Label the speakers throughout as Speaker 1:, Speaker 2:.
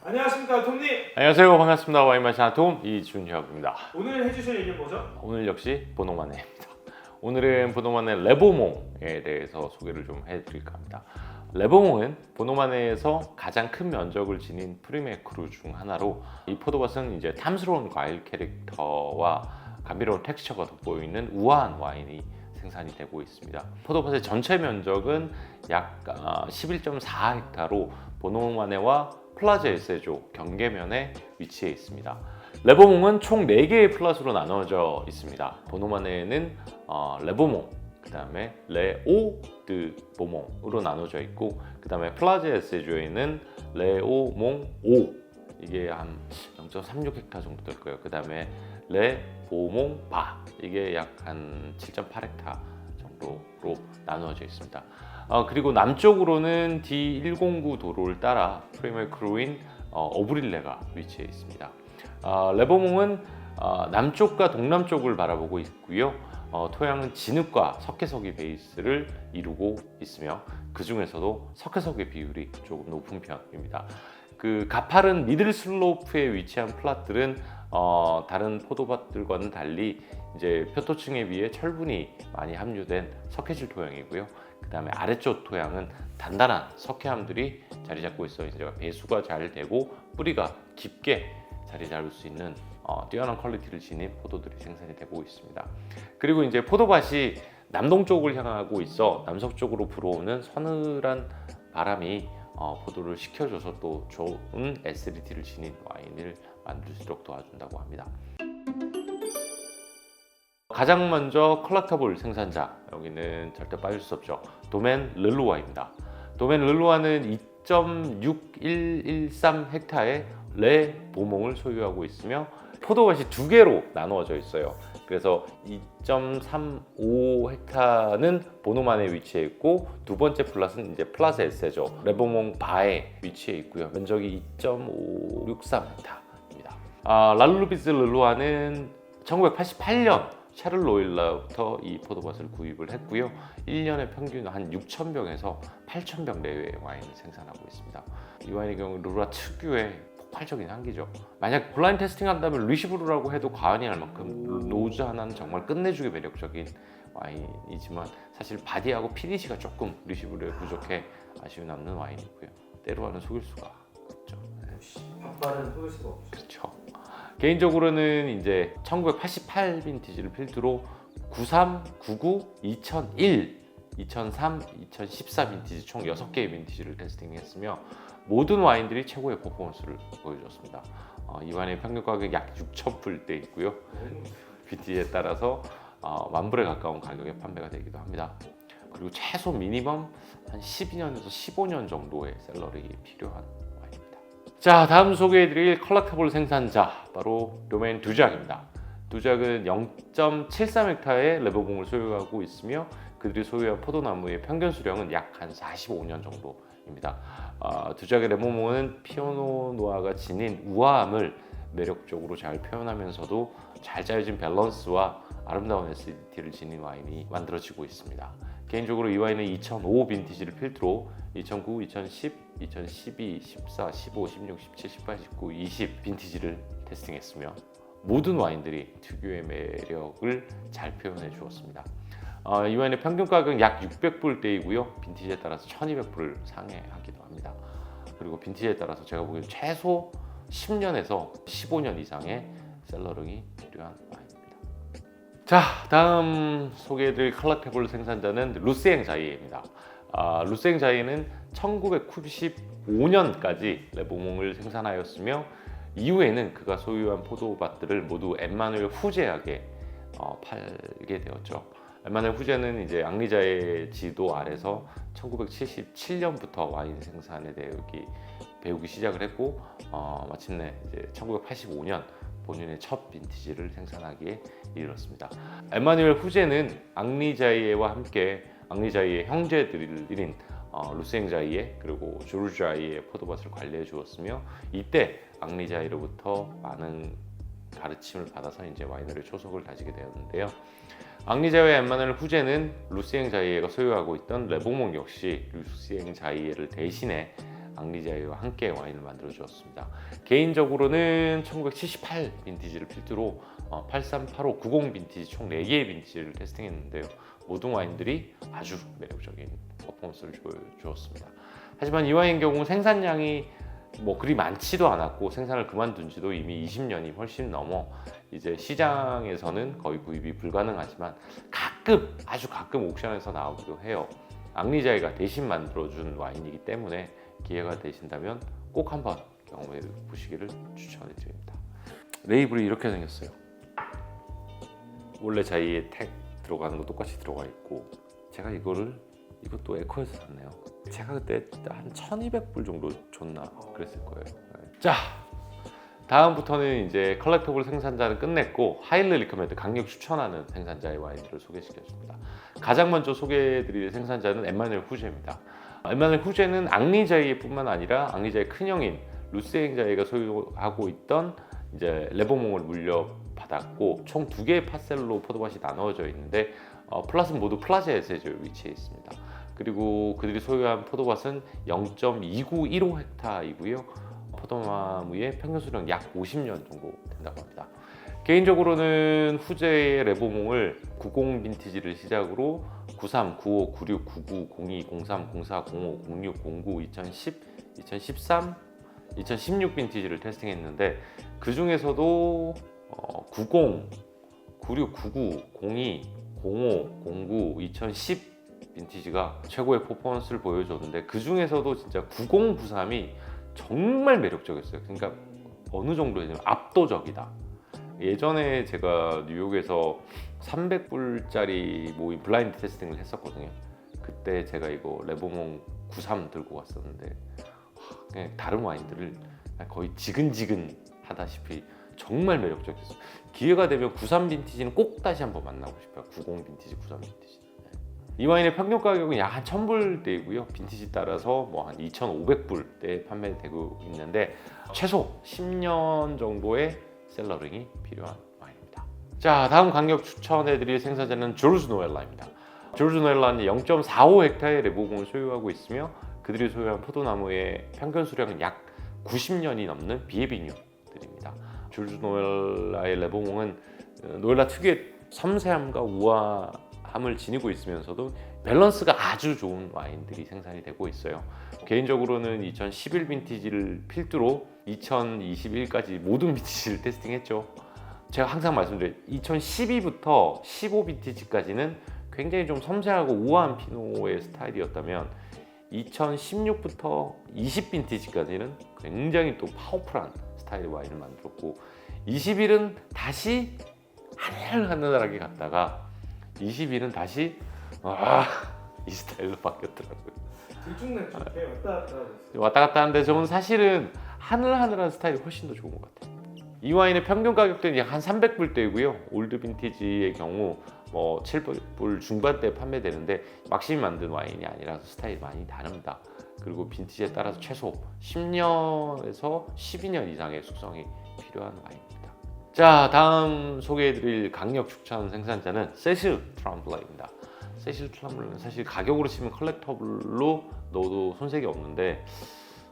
Speaker 1: 안녕하십니까 톰님.
Speaker 2: 안녕하세요. 반갑습니다. 와인마시아 톰 이준혁입니다.
Speaker 1: 오늘 해주실 얘기는 뭐죠?
Speaker 2: 오늘 역시 보노마네입니다. 오늘은 보노마네 레보몽에 대해서 소개를 좀 해드릴까 합니다. 레보몽은 보노마네에서 가장 큰 면적을 지닌 프리메크루 중 하나로, 이 포도밭은 이제 탐스러운 과일 캐릭터와 감미로운 텍스처가 돋보이는 우아한 와인이 생산이 되고 있습니다. 포도밭의 전체 면적은 약 11.4헥타로 보노마네와 플라자 에세조 경계면에 위치해 있습니다. 레보몽은 총 4개의 플랫으로 나눠져 있습니다. 보노마네는 레보몽, 그 다음에 레오 드 보몽으로 나눠져 있고, 그 다음에 플라자 에세조에는 레오몽 5, 이게 한 0.36헥타 정도 될 거예요. 그 다음에 레보몽 바, 이게 약 한 7.8헥타 정도로 나누어져 있습니다. 그리고 남쪽으로는 D109 도로를 따라 프리메크루인 오브릴레가 위치해 있습니다. 레보몽은 남쪽과 동남쪽을 바라보고 있고요. 토양은 진흙과 석회석이 베이스를 이루고 있으며, 그 중에서도 석회석의 비율이 조금 높은 편입니다. 그 가파른 미들 슬로프에 위치한 플랫들은 다른 포도밭들과는 달리 이제 표토층에 비해 철분이 많이 함유된 석회질 토양이고요. 그 다음에 아래쪽 토양은 단단한 석회암들이 자리 잡고 있어 이제 배수가 잘 되고 뿌리가 깊게 자리 잡을 수 있는 뛰어난 퀄리티를 지닌 포도들이 생산이 되고 있습니다. 그리고 이제 포도밭이 남동쪽을 향하고 있어 남서쪽으로 불어오는 서늘한 바람이 포도를 식혀줘서 또 좋은 애시디티를 지닌 와인을 만들수록 도와준다고 합니다. 가장 먼저 컬렉터블 생산자, 여기는 절대 빠질 수 없죠. 도멘 르루아입니다. 도멘 르루아는 2.6113 헥타의 레보몽을 소유하고 있으며 포도밭이 2개로 나누어져 있어요. 그래서 2.35 헥타는 보노만에 위치해 있고, 두 번째 플랫은 이제 플라자 에세조 레보몽 바에 위치해 있고요. 면적이 2.563 헥타입니다. 랄루비스 르루아는 1988년 샤를로일라부터 이 포도밭을 구입을 했고요. 1년에 평균 한 6,000병에서 8,000병 내외의 와인을 생산하고 있습니다. 이 와인의 경우 르루아 특유의 폭발적인 향기죠. 만약 블라인드 테스팅 한다면 리시브르라고 해도 과언이 아닐 만큼 노즈 하나는 정말 끝내주게 매력적인 와인이지만, 사실 바디하고 피니시가 조금 리시브르에 부족해 아쉬움이 남는 와인이고요. 때로는 속일 수가 없죠.
Speaker 1: 밥발은 속일 수가 없죠.
Speaker 2: 그렇죠. 개인적으로는 이제 1988 빈티지를 필두로 93, 99, 2001, 2003, 2014 빈티지 총 6개의 빈티지를 테스팅했으며 모든 와인들이 최고의 퍼포먼스를 보여줬습니다. 이 와인의 평균 가격이 약 6,000불대 있고요. 빈티지에 따라서 10,000불에 가까운 가격에 판매가 되기도 합니다. 그리고 최소 미니멈 한 12년에서 15년 정도의 셀러링이 필요한 와인입니다. 자, 다음 소개해드릴 컬렉터블 생산자, 바로 도멘 두작입니다. 두작은 0.73헥타의 레보몽을 소유하고 있으며 그들이 소유한 포도나무의 평균 수령은 약 한 45년 정도입니다. 두작의 레보몽은 피오노 노아가 지닌 우아함을 매력적으로 잘 표현하면서도 잘 짜여진 밸런스와 아름다운 애시디티를 지닌 와인이 만들어지고 있습니다. 개인적으로 이 와인은 2005 빈티지를 필두로 2009, 2010, 2012, 14, 15, 16, 17, 18, 19, 20 빈티지를 테스팅했으며 모든 와인들이 특유의 매력을 잘 표현해 주었습니다. 이 와인의 평균 가격은 약 600불대이고요. 빈티지에 따라서 1200불을 상회하기도 합니다. 그리고 빈티지에 따라서 제가 보기엔 최소 10년에서 15년 이상의 셀러링이 필요한 와인입니다. 자, 다음 소개해드릴 컬렉터블 생산자는 루시엥 자이에입니다. 루시엥 자이에는 1995년까지 레보몽을 생산하였으며 이후에는 그가 소유한 포도밭들을 모두 엠마누엘 후제에게 팔게 되었죠. 엠마누엘 후제는 이제 앙리자의 지도 아래서 1977년부터 와인 생산에 대해 배우기 시작을 했고, 마침내 이제 1985년 본인의 첫 빈티지를 생산하기에 이르렀습니다. 엠마누엘 후제는 앙리자이에와 함께 앙리자이의 형제들인 루시엥 자이에 그리고 조르 자이의 포도밭을 관리해 주었으며, 이때 앙리자이로부터 많은 가르침을 받아서 이제 와이너리 초석을 다지게 되었는데요. 앙리자이의 엠마누엘 후제는 루시엥 자이에가 소유하고 있던 레보몽 역시 루시엥 자이에를 대신해 앙리자이와 함께 와인을 만들어 주었습니다. 개인적으로는 1978 빈티지를 필두로 83, 85, 90 빈티지 총 4개의 빈티지를 테스팅했는데요. 모든 와인들이 아주 매력적인 퍼포먼스를 보여주었습니다. 하지만 이 와인 경우 생산량이 그리 많지도 않았고 생산을 그만둔 지도 이미 20년이 훨씬 넘어 이제 시장에서는 거의 구입이 불가능하지만 아주 가끔 옥션에서 나오기도 해요. 앙리자이가 대신 만들어준 와인이기 때문에 기회가 되신다면 꼭 한번 경험해 보시기를 추천해 드립니다. 레이블이 이렇게 생겼어요. 원래 자이의 택 들어가는 거 똑같이 들어가 있고, 제가 이것도 에코에서 샀네요. 제가 그때 한 1200불 정도 줬나 그랬을 거예요. 자, 다음부터는 이제 컬렉터블 생산자는 끝냈고 하일리 리커멘드 강력 추천하는 생산자의 와인들을 소개시켜줍니다. 가장 먼저 소개해드릴 생산자는 엠마누엘 후제입니다. 엠마누엘 후제는 앙리자이뿐만 아니라 앙리자이의 큰형인 루스앵자이가 소유하고 있던 이제 레보몽을 물려받았고 총 2개의 파셀로 포도밭이 나누어져 있는데 플랫은 모두 플라자 에세이에 위치해 있습니다. 그리고 그들이 소유한 포도밭은 0.2915헥타이고요. 포도나무의 평균 수령 약 50년 정도 된다고 합니다. 개인적으로는 후제의 레보몽을 90 빈티지를 시작으로 93, 95, 96, 99, 02, 03, 04, 05, 06, 09, 2010, 2013, 2016 빈티지를 테스팅했는데 그 중에서도 90, 96, 99, 02, 05, 09, 2010 빈티지가 최고의 퍼포먼스를 보여줬는데 그 중에서도 진짜 90, 93이 정말 매력적이었어요. 그러니까 어느 정도냐면 압도적이다. 예전에 제가 뉴욕에서 300불짜리 모임 블라인드 테스팅을 했었거든요. 그때 제가 이거 레보몽 93 들고 갔었는데 그냥 다른 와인들을 거의 지근지근하다시피 정말 매력적이었어요. 기회가 되면 93 빈티지는 꼭 다시 한번 만나고 싶어요. 90 빈티지, 93 빈티지. 이 와인의 평균 가격은 약 한 1000불대이고요. 빈티지 따라서 한 2500불대에 판매되고 있는데 최소 10년 정도의 셀러링이 필요한 와인입니다. 자, 다음 강력 추천해드릴 생산자는 조르주 노엘라입니다. 조르주 노엘라는 0.45헥타의 레보몽을 소유하고 있으며 그들이 소유한 포도나무의 평균 수량은 약 90년이 넘는 비에비뉴들입니다. 조르주 노엘라의 레보몽은 노엘라 특유의 섬세함과 우아함을 지니고 있으면서도 밸런스가 아주 좋은 와인들이 생산이 되고 있어요. 개인적으로는 2011 빈티지를 필두로 2021까지 모든 빈티지를 테스팅했죠. 제가 항상 말씀드려요. 2012부터 15 빈티지까지는 굉장히 좀 섬세하고 우아한 피노의 스타일이었다면 2016부터 20 빈티지까지는 굉장히 또 파워풀한 스타일의 와인을 만들었고 21은 다시 하늘하늘하게 갔다가 21은 다시 이 스타일로 바뀌었더라고요.
Speaker 1: 들쭉날쭉 이렇게 왔다 갔다 하고 있어요.
Speaker 2: 왔다 갔다 하는데 저는 사실은 하늘하늘한 스타일이 훨씬 더 좋은 것 같아요. 이 와인의 평균 가격대는 약 한 300불대이고요. 올드 빈티지의 경우 7불 중반대에 판매되는데 막심이 만든 와인이 아니라서 스타일이 많이 다릅니다. 그리고 빈티지에 따라서 최소 10년에서 12년 이상의 숙성이 필요한 와인입니다. 자, 다음 소개해드릴 강력 추천 생산자는 세실 트럼블레입니다. 세실 트럼블레는 사실 가격으로 치면 컬렉터블로 넣어도 손색이 없는데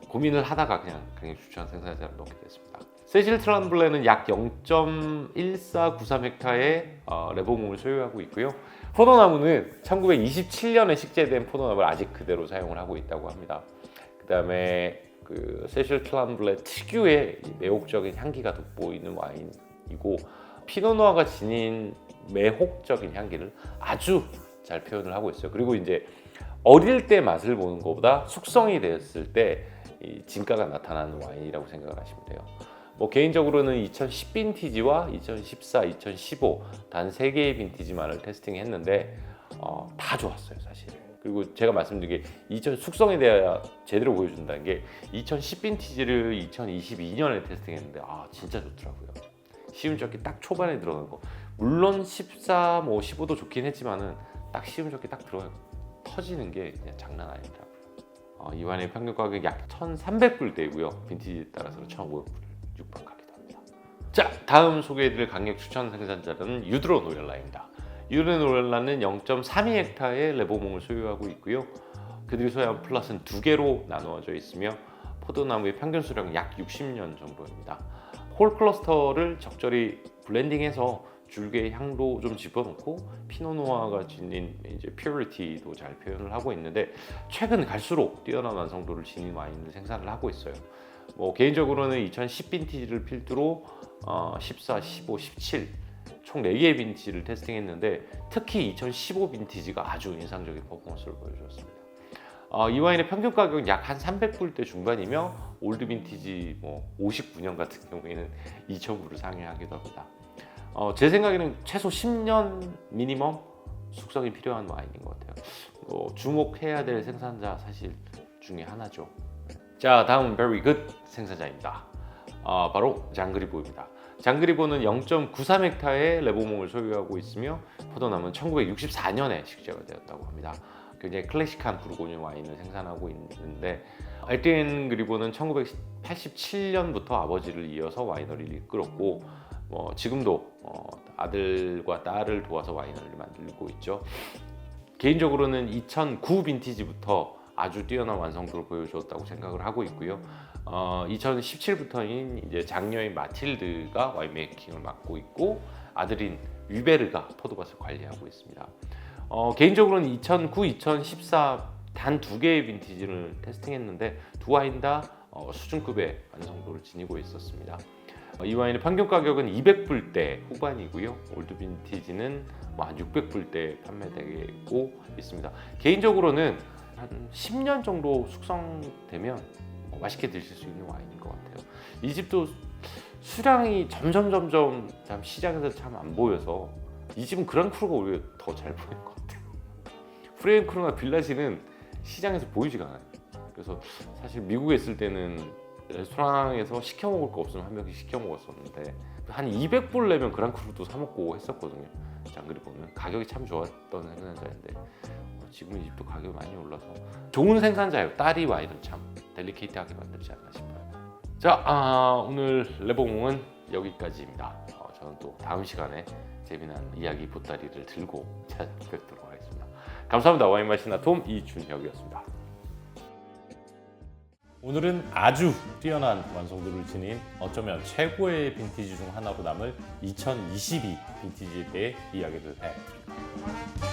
Speaker 2: 고민을 하다가 그냥 강력 추천 생산자를 넣게 됐습니다. 세실 트럼블레는 약 0.1493헥타의 레보몽을 소유하고 있고요. 포도나무는 1927년에 식재된 포도나무를 아직 그대로 사용을 하고 있다고 합니다. 그 다음에 세실 트럼블레 특유의 매혹적인 향기가 돋보이는 와인이고 피노누아가 지닌 매혹적인 향기를 아주 잘 표현을 하고 있어요. 그리고 이제 어릴 때 맛을 보는 것보다 숙성이 되었을 때 이 진가가 나타나는 와인이라고 생각을 하시면 돼요. 개인적으로는 2010 빈티지와 2014, 2015 단 3개의 빈티지만을 테스팅했는데 다 좋았어요, 사실. 그리고 제가 말씀드린 게 숙성에 대해 제대로 보여준다는 게 2010 빈티지를 2022년에 테스팅했는데 진짜 좋더라고요. 시음젓기 딱 초반에 들어간 거. 물론 14, 15도 좋긴 했지만은 딱 시음젓기 딱 들어가요. 터지는 게 그냥 장난 아니더라고요. 이 와인의 평균 가격이 약 1,300불대이고요. 빈티지에 따라서 1,500불을 육박하기도 합니다. 자, 다음 소개해드릴 강력 추천 생산자는 유드로 노엘라입니다. 유드로 노엘라는 0.32헥타의 레보몽을 소유하고 있고요. 그들이 소유한 플랫은 2개로 나누어져 있으며 포도나무의 평균 수령은 약 60년 정도입니다. 홀 클러스터를 적절히 블렌딩해서 줄기의 향도 좀 집어넣고 피노누아가 지닌 이제 퓨리티도 잘 표현을 하고 있는데 최근 갈수록 뛰어난 완성도를 지닌 와인을 생산을 하고 있어요. 뭐 개인적으로는 2010 빈티지를 필두로 14, 15, 17 총 4개의 빈티지를 테스팅했는데 특히 2015 빈티지가 아주 인상적인 퍼포먼스를 보여줬습니다. 이 와인의 평균 가격은 약 한 300불대 중반이며 올드 빈티지 뭐 59년 같은 경우에는 2,000불을 상회하기도 합니다. 제 생각에는 최소 10년 미니멈 숙성이 필요한 와인인 것 같아요. 주목해야 될 생산자 사실 중에 하나죠. 자, 다음은 very good 생산자입니다. 바로 장그리보입니다. 장그리보는 0.93헥타의 레보몽을 소유하고 있으며 포도나무는 1964년에 식재가 되었다고 합니다. 굉장히 클래식한 부르고뉴 와인을 생산하고 있는데 알텐 그리보는 1987년부터 아버지를 이어서 와이너리를 이끌었고 지금도 아들과 딸을 도와서 와이너리를 만들고 있죠. 개인적으로는 2009 빈티지부터 아주 뛰어난 완성도를 보여주었다고 생각을 하고 있고요. 2017부터인 이제 장녀인 마틸드가 와인메이킹을 맡고 있고 아들인 위베르가 포도밭을 관리하고 있습니다. 개인적으로는 2009, 2014 단 2개의 빈티지를 테스팅했는데 두 와인 다 수준급의 완성도를 지니고 있었습니다. 이 와인의 평균 가격은 200불대 후반이고요. 올드 빈티지는 한 600불대 판매되고 있습니다. 개인적으로는 한 10년 정도 숙성되면 맛있게 드실 수 있는 와인인 것 같아요. 이 집도 수량이 점점 시장에서 참 안 보여서 이 집은 그랑크루가 오히려 더 잘 보이는 것 같아요. 프레임크루나 빌라시는 시장에서 보이지가 않아요. 그래서 사실 미국에 있을 때는 레스토랑에서 시켜 먹을 거 없으면 한 명씩 시켜 먹었었는데 한 200불 내면 그랑크루도 사 먹고 했었거든요. 장그리보는 가격이 참 좋았던 생산자인데 지금 이 집도 가격이 많이 올라서 좋은 생산자예요. 딸이 와인은 참 델리케이트하게 만들지 않나 싶어요. 자, 오늘 레보몽은 여기까지입니다. 저는 또 다음 시간에 재미난 이야기 보따리를 들고 찾아뵙도록 하겠습니다. 감사합니다. 와인 맛이나 톰 이준혁이었습니다.
Speaker 3: 오늘은 아주 뛰어난 완성도를 지닌 어쩌면 최고의 빈티지 중 하나로 남을 2022 빈티지에 대해 이야기를 해드립니다.